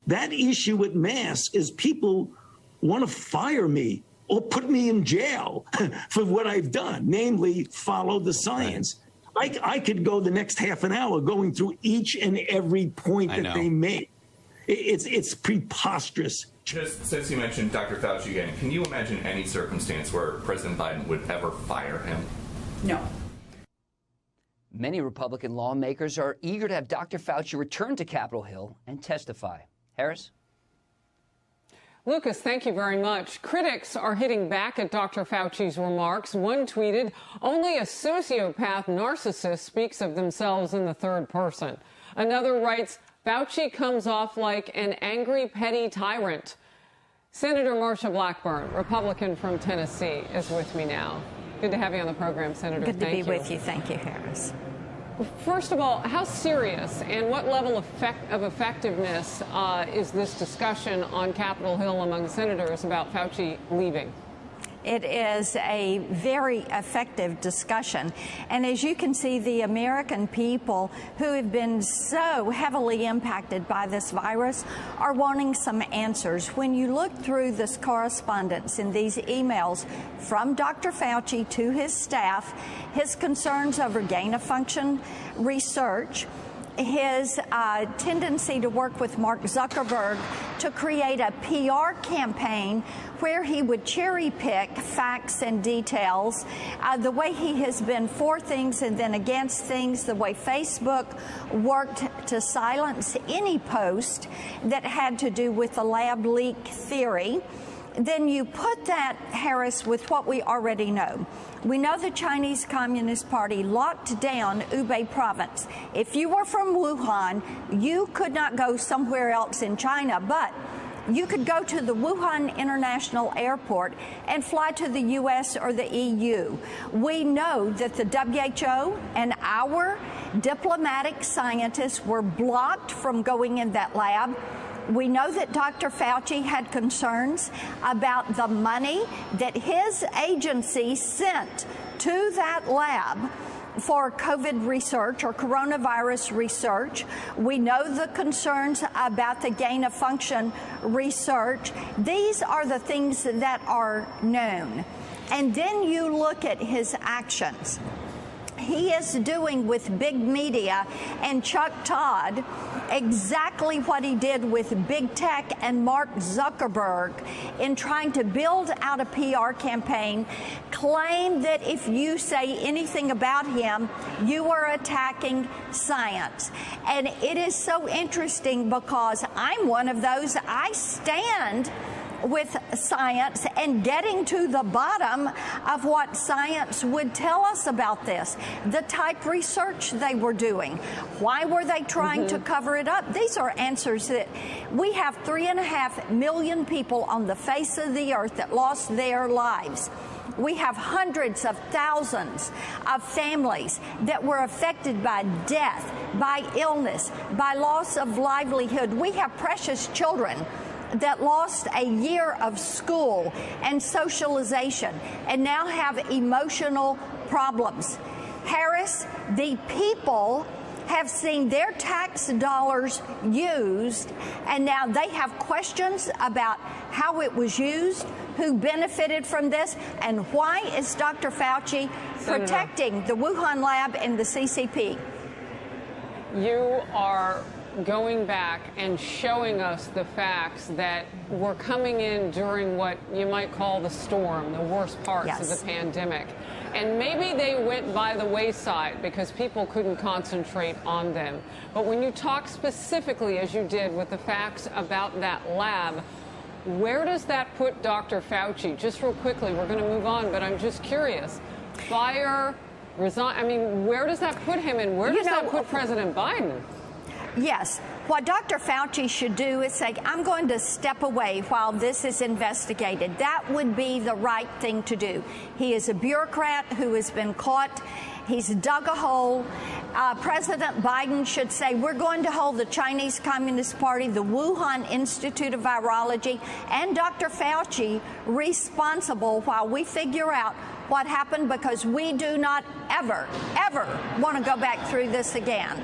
That issue with masks is people want to fire me or put me in jail for what I've done, namely follow the science. I could go the next half an hour going through each and every point that they make. It's preposterous. Just since you mentioned Dr. Fauci again, can you imagine any circumstance where President Biden would ever fire him? No. Many Republican lawmakers are eager to have Dr. Fauci return to Capitol Hill and testify. Harris? Lucas, thank you very much. Critics are hitting back at Dr. Fauci's remarks. One tweeted, "Only a sociopath narcissist speaks of themselves in the third person." Another writes, "Fauci comes off like an angry, petty tyrant." Senator Marsha Blackburn, Republican from Tennessee, is with me now. Good to have you on the program, Senator. Good to be with you. Thank you, Harris. First of all, how serious and what level of effectiveness is this discussion on Capitol Hill among senators about Fauci leaving? It is a very effective discussion. And as you can see, the American people who have been so heavily impacted by this virus are wanting some answers. When you look through this correspondence in these emails from Dr. Fauci to his staff, his concerns over gain-of-function research, his tendency to work with Mark Zuckerberg to create a PR campaign where he would cherry pick facts and details, the way he has been for things and then against things, the way Facebook worked to silence any post that had to do with the lab leak theory. Then you put that, Harris, with what we already know. We know the Chinese Communist Party locked down Hubei province. If you were from Wuhan, you could not go somewhere else in China, but you could go to the Wuhan International Airport and fly to the U.S. or the EU. We know that the WHO and our diplomatic scientists were blocked from going in that lab. We know that Dr. Fauci had concerns about the money that his agency sent to that lab for COVID research or coronavirus research. We know the concerns about the gain-of-function research. These are the things that are known. And then you look at his actions. He is doing with big media and Chuck Todd exactly what he did with big tech and Mark Zuckerberg in trying to build out a PR campaign, claim that if you say anything about him, you are attacking science. And it is so interesting because I'm one of those. I stand with science and getting to the bottom of what science would tell us about this, the type research they were doing. Why were they trying to cover it up? These are answers that we have 3.5 million people on the face of the earth that lost their lives. We have hundreds of thousands of families that were affected by death, by illness, by loss of livelihood. We have precious children that lost a year of school and socialization and now have emotional problems. Harris, the people have seen their tax dollars used, and now they have questions about how it was used, who benefited from this, and why is Dr. Fauci protecting the Wuhan lab and the CCP? You are going back and showing us the facts that were coming in during what you might call the storm, the worst parts of the pandemic. And maybe they went by the wayside because people couldn't concentrate on them. But when you talk specifically, as you did, with the facts about that lab, where does that put Dr. Fauci? Just real quickly, we're going to move on, but I'm just curious. Fire, resign, I mean, where does that put him and where does that put President Biden? Yes. What Dr. Fauci should do is say, I'm going to step away while this is investigated. That would be the right thing to do. He is a bureaucrat who has been caught. He's dug a hole. President Biden should say, we're going to hold the Chinese Communist Party, the Wuhan Institute of Virology, and Dr. Fauci responsible while we figure out what happened, because we do not ever, ever want to go back through this again.